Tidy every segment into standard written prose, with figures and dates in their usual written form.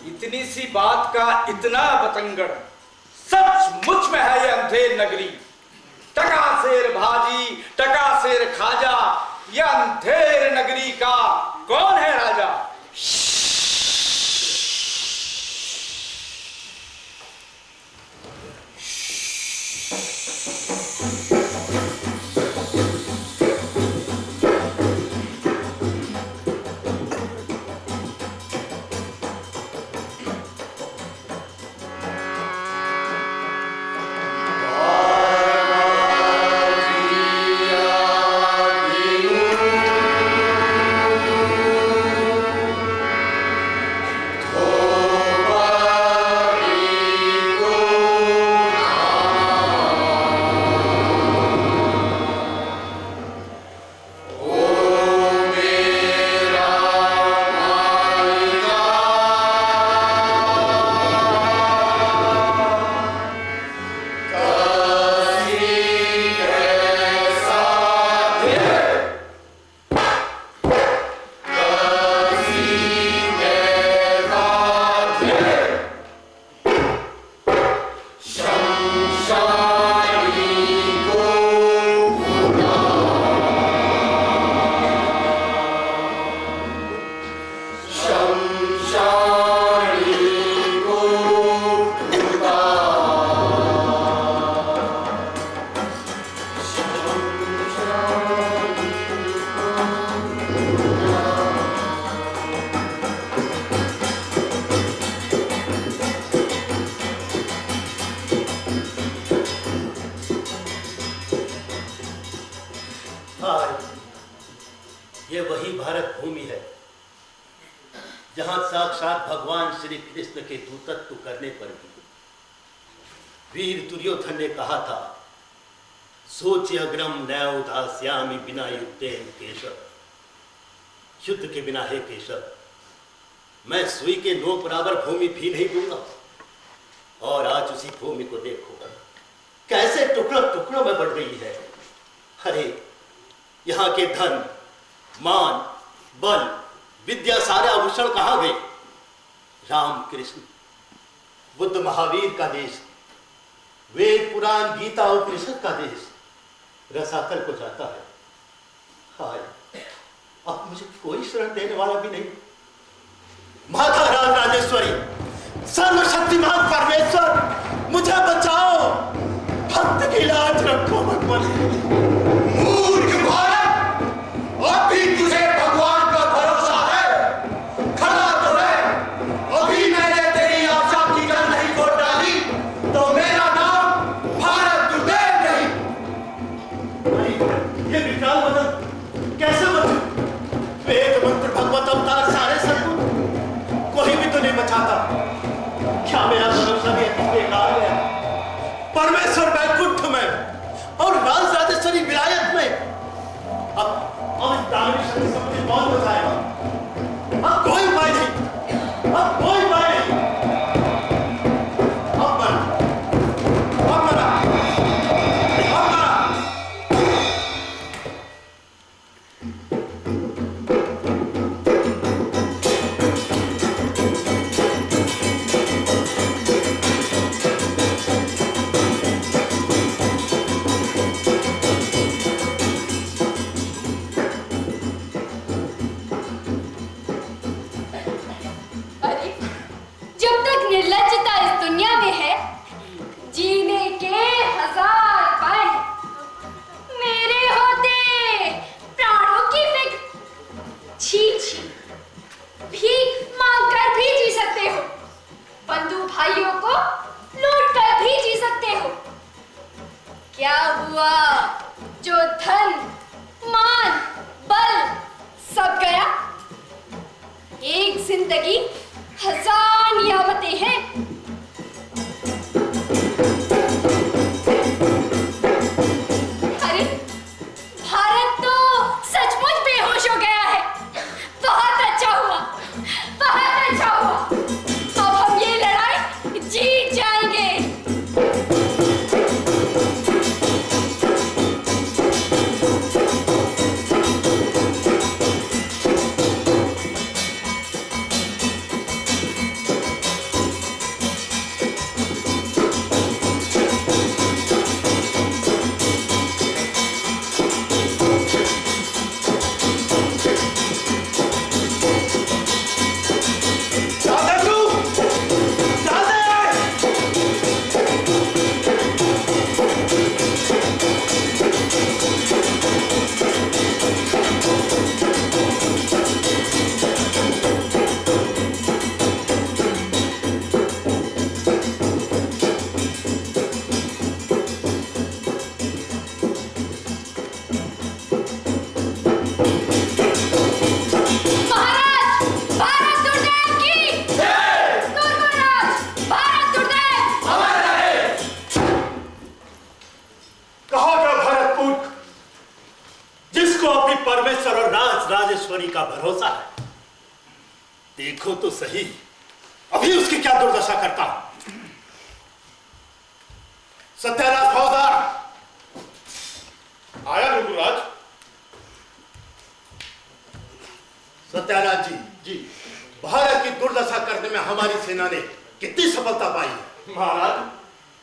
इतनी सी बात का इतना बतंगड़, सचमुच में है ये अंधेर नगरी। टका शेर भाजी, टका शेर खाजा, ये अंधेर नगरी का कौन है राजा? ये वही भारत भूमि है जहां साक्षात भगवान श्री कृष्ण के दूतत्व करने पर भी वीर दुर्योधन ने कहा था, सोच अग्रम नैव दास्यामि बिना युद्धेन केशव। युद्ध के बिना है केशव, मैं सुई के नो बराबर भूमि भी नहीं दूंगा। और आज उसी भूमि को देखो कैसे टुकड़ों टुकड़ों में बढ़ गई है। अरे यहाँ के धन, मान, बल, विद्या, सारे आभूषण कहाँ गए? राम कृष्ण, बुद्ध महावीर का देश, वेद पुराण गीता उपनिषद का देश रसातल को जाता है। हाय, अब मुझे कोई शरण देने वाला भी नहीं। माता राजेश्वरी, सर्वशक्तिमान परमेश्वर, मुझे बचाओ, भक्त की लाज रखो भगवान। मूर्ख भारत, अब भी तुझे भगवान का भरोसा है? खड़ा तो रह, अभी मैंने तेरी आशा की जड़ नहीं खोद डाली तो मेरा नाम भारत दुर्देव नहीं। ये विकराल वचन कैसे बचूं? वेद मंत्र भगवत अवतार सारे सदगुण, कोई भी तो नहीं बचाता। क्या मेरा भरोसा भी बेकार है? परमेश्वर बैकुंठ में और राज राजेश्वरी विलायत में अब दानवी शक्ति से मुझे कौन बचाएगा? अब कोई उपाय नहीं, अब कोई उपाय नहीं। अब मरा, अब मरा, अब मरा। देखो तो सही, अभी उसकी क्या दुर्दशा करता हूं। सत्यानाश फौजदार आया गुरुराज। सत्यानाथ जी, भारत की दुर्दशा करने में हमारी सेना ने कितनी सफलता पाई है?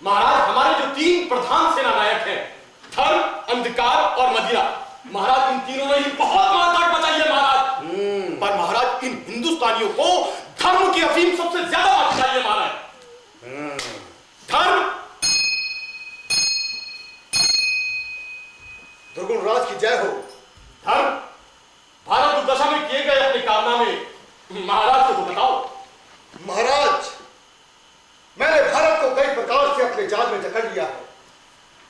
महाराज हमारे जो 3 प्रधान सेना नायक हैं, धर्म, अंधकार और मदिरा, महाराज इन तीनों ने ही बहुत मारकाट मचाई है महाराज। पर महाराज इन हिंदुस्तानियों को धर्म की अफीम सबसे ज्यादा मचाई है महाराज। धर्म। दुर्गुणराज की जय हो। धर्म, भारत दुर्दशा में किए गए अपने कारनामे महाराज को बताओ। महाराज, मैंने भारत को कई प्रकार से अपने जाल में जकड़ लिया है।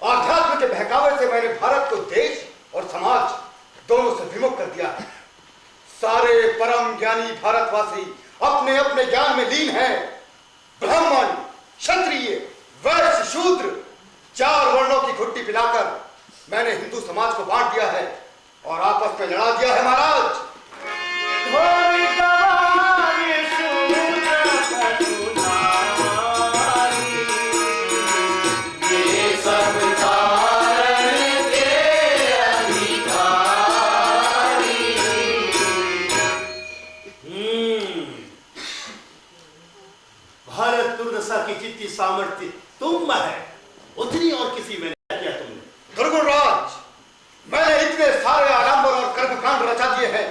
आध्यात्म के बहकावे से मैंने भारत को देश और समाज दोनों से विमुख कर दिया है। सारे परम ज्ञानी भारतवासी अपने अपने ज्ञान में लीन हैं। ब्राह्मण, क्षत्रिय, वैश्य, शूद्र, 4 वर्णों की घुट्टी पिलाकर मैंने हिंदू समाज को बांट दिया है और आपस में लड़ा दिया है महाराज। भारत दुर्दशा की जितनी सामर्थ्य तुम में है, उतनी और किसी में नहीं किया तुमने। दुर्गुणराज, मैंने इतने सारे आडंबर और कर्मकांड रचा दिए हैं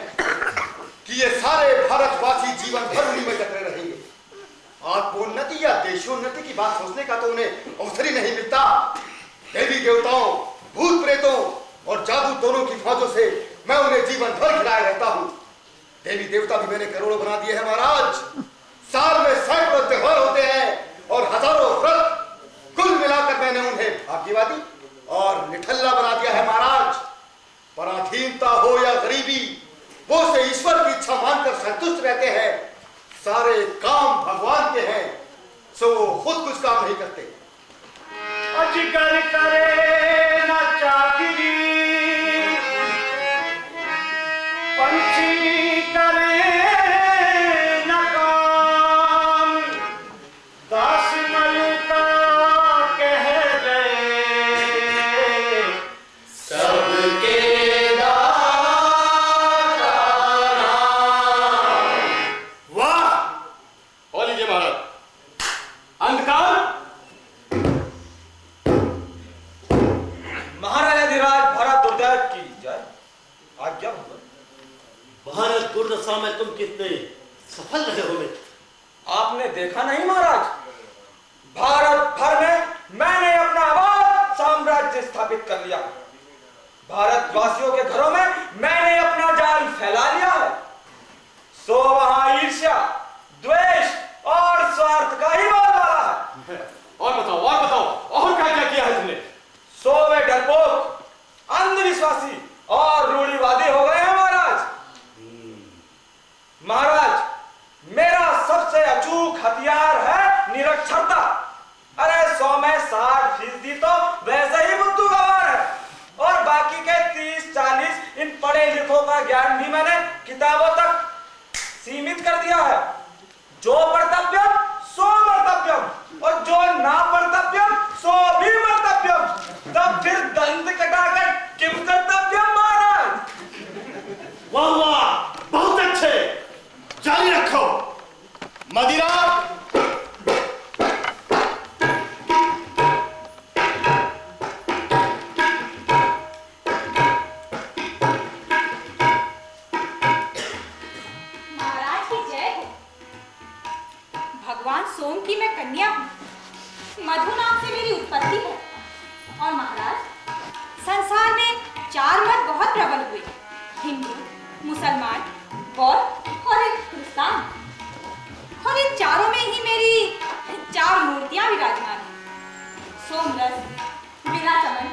कि ये सारे भारतवासी जीवन भर उन्हीं में जकड़े रहेंगे। आत्मोन्नति या देशोन्नति की बात सोचने का तो उन्हें अवसर ही नहीं मिलता। देवी देवताओं, भूत प्रेतों और जादू दोनों की फौजों से मैं उन्हें जीवन भर खिलाए रहता हूँ। देवी देवता भी मैंने करोड़ों बना दिए हैं महाराज। साल में सैकड़ों त्योहार होते हैं और हजारों व्रत, कुल मिलाकर मैंने उन्हें भाग्यवादी और निठल्ला बना दिया है महाराज। पराधीनता हो या गरीबी, वो से ईश्वर की इच्छा मानकर संतुष्ट रहते हैं। सारे काम भगवान के हैं, सो वो खुद कुछ काम नहीं करते। अजगर करे न चाकरी, पंछी करे न काम, दास मलुका कह गए सबके दाता। वाह! और लीजिए महाराज। अंधकार, महाराजाधिराज भारत दुर्दशा की जय। आज्ञा हो। भारत दुर्दशा में तुम कितने सफल रहे हो मित्र? आपने देखा नहीं महाराज, भारत भर में मैंने अपना अबाध साम्राज्य स्थापित कर लिया। भारतवासियों के घरों में मैंने अपना जाल फैला लिया है। सो वहां ईर्ष्या, द्वेष और स्वार्थ का ही बोलबाला है। और बताओ और क्या क्या किया है तुमने? सो वे डरपोक, अंधविश्वासी और रूढ़िवादी हो गए हैं महाराज। महाराज, मेरा सबसे अचूक हथियार है निरक्षरता। अरे 100 में 60% तो वैसे ही बुद्धू गंवार है और बाकी के 30-40 इन पढ़े लिखों का ज्ञान भी मैंने किताबों तक सीमित कर दिया है। जो कर्तव्यम सो कर्तव्यम और जो ना कर्तव्यम सो भी कर्तव्यम। तब फिर दंड कटाकर किम कर्तव्यम महाराज। वाह वाह, बहुत अच्छे, जारी रखो। मदिरा, महाराज की जय हो। भगवान सोम की मैं कन्या हूँ। मधु नाम से मेरी उत्पत्ति है। और महाराज, संसार में 4 मत बहुत प्रबल हुए, हिंदू, मुसलमान, बौद्ध और एक क्रिस्तान। और इन चारों में ही मेरी 4 मूर्तियां विराजमान हैं। सोमरस, विराचमन,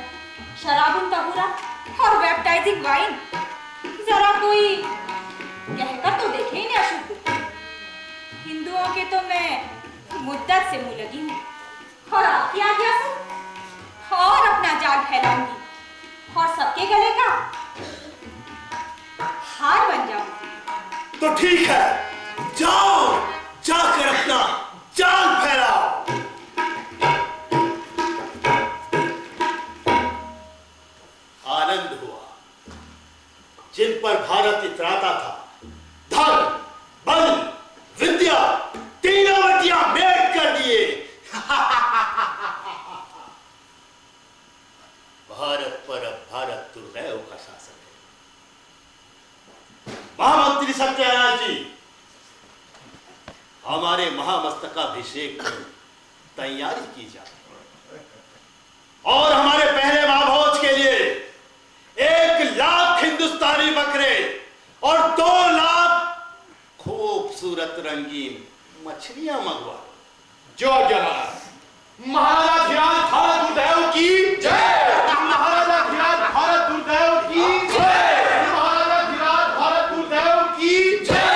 शराबुन तहुरा और बैप्टाइजिंग वाइन। जरा कोई कहकर तो देखे ही नहीं अशुद्ध। हिंदुओं के तो मैं मुद्दत से मुंह लगी हूँ और आपकी आज्ञा से और अपना जाल फैलाऊंगी और सबके गले का हार बन जाऊंगी। तो ठीक है, जाओ, जाकर अपना जाल फैलाओ। आनंद हुआ जिन पर भारत इतराता था, धन, बल, विद्या, तीनों बटिया मेट कर दिए। भारत पर अब भारत दुर्दैव का शासन है। महामंत्री सत्यानारायण जी, हमारे महामस्तकाभिषेक की तैयारी की जाए और हमारे पहले महाभोज के लिए 1 लाख हिंदुस्तानी बकरे और 2 लाख खूबसूरत रंगीन मछलियां मंगवा। जो आज्ञा महाराज। महाराजा भारत दुर्दैव की जय। महाराजा भारत दुर्दैव की जय। महाराजा भारत दुर्दैव की जय।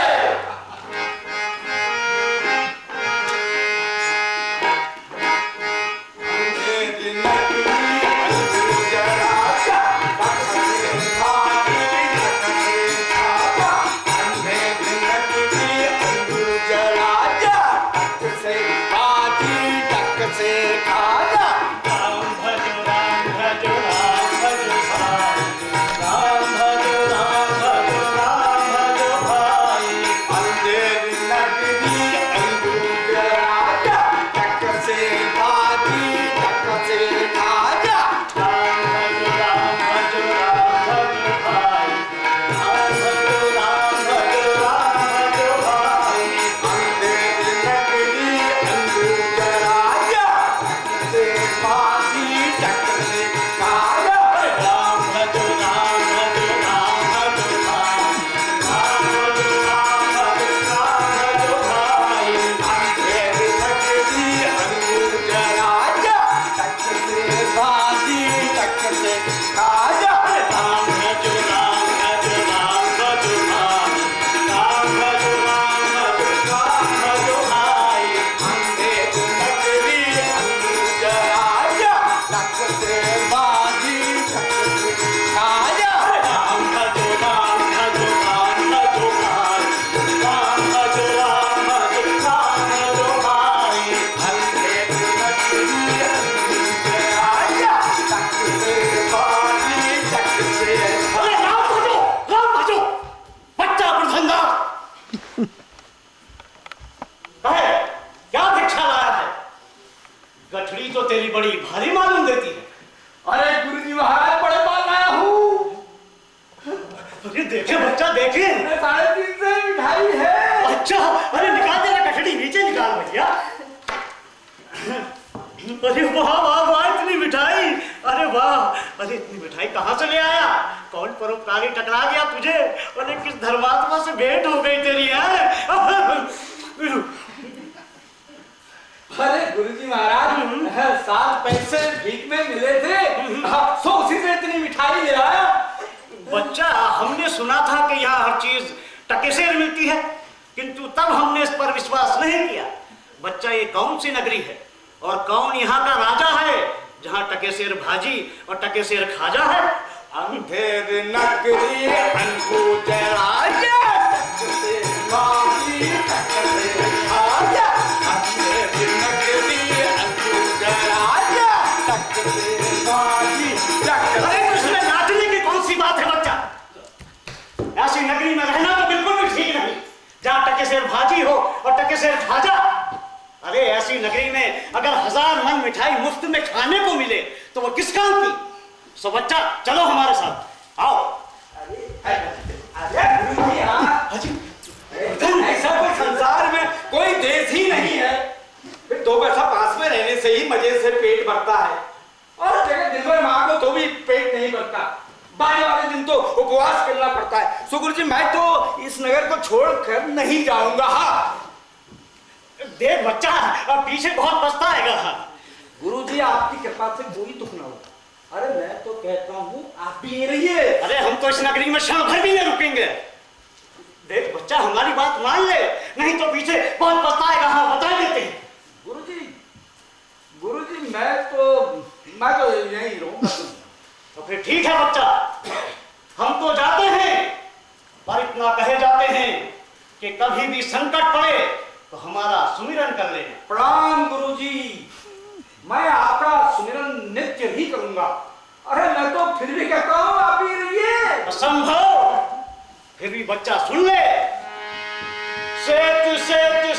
गठड़ी तो तेरी बड़ी भारी मालूम देती है। अरे गुरुजी महाराज बड़े बाल आया हूँ। अरे देखे बच्चा देखे, 350 मिठाई है। अच्छा, अरे निकाल देना गठड़ी, नीचे निकाल भैया। अरे वाह वाह वाह, इतनी मिठाई, अरे वाह। अरे इतनी मिठाई कहाँ से ले आया? कौन परोपकारी टकरा गया तुझे? अरे किस धर्मात्मा से भेंट हो गई तेरी है? अरे गुरुजी महाराज 7 पैसे भीख में मिले थे, सो उसी से इतनी मिठाई ले आया। बच्चा, हमने सुना था कि यहाँ हर चीज टके से मिलती है, किंतु तब हमने इस पर विश्वास नहीं किया। बच्चा, ये कौन सी नगरी है और कौन यहाँ का राजा है जहाँ टकेसेर भाजी और टकेसेर खाजा है? अंधेर नगरी अनकूट राजा, टकेसेर भाजी टकेसेर खाजा। अंधेर नगरी अनकूट राजा, टकेसेर भाजी टकेसेर। अरे तो इसमें नाचने की कौन सी बात है बच्चा? ऐसी नगरी में रहना तो बिल्कुल भी ठीक नहीं, जहाँ टकेसेर भाजी हो और टकेसेर खाजा। अरे ऐसी नगरी में अगर 1000 मन मिठाई मुफ्त में खाने को मिले तो वो किस काम की? सो बच्चा, चलो हमारे साथ, आओ। अरे गुरुजी, ऐसा कोई संसार में कोई देश ही नहीं है। 2 पैसा पास में रहने से ही मजे से पेट भरता है, और जगह दिन भर मांगो तो भी पेट नहीं भरता। बारी वाले दिन तो उपवास करना पड़ता है। सो गुरुजी, मैं तो इस नगर को छोड़कर नहीं जाऊंगा। हाँ देख बच्चा, अब पीछे बहुत पछताएगा। गुरुजी, आपकी कृपा से कोई दुख ना हो। अरे मैं तो कहता हूँ आप भी ये रहिए। अरे हम तो इस नगरी में क्षण भर भी नहीं रुकेंगे। देख बच्चा, हमारी बात मान ले, नहीं तो पीछे बहुत पछताएगा। हाँ, बता देते हैं। गुरुजी, मैं तो यहीं रहूंगा। तो फिर ठीक है बच्चा, हम तो जाते हैं, पर इतना कहे जाते हैं कि कभी भी संकट सुमिरन कर ले। प्रणाम गुरुजी, मैं आपका सुमिरन नित्य ही करूंगा। अरे मैं तो फिर भी कहता हूँ आप ही रहिए। असंभव, फिर भी बच्चा सुन ले। सेतु सेतु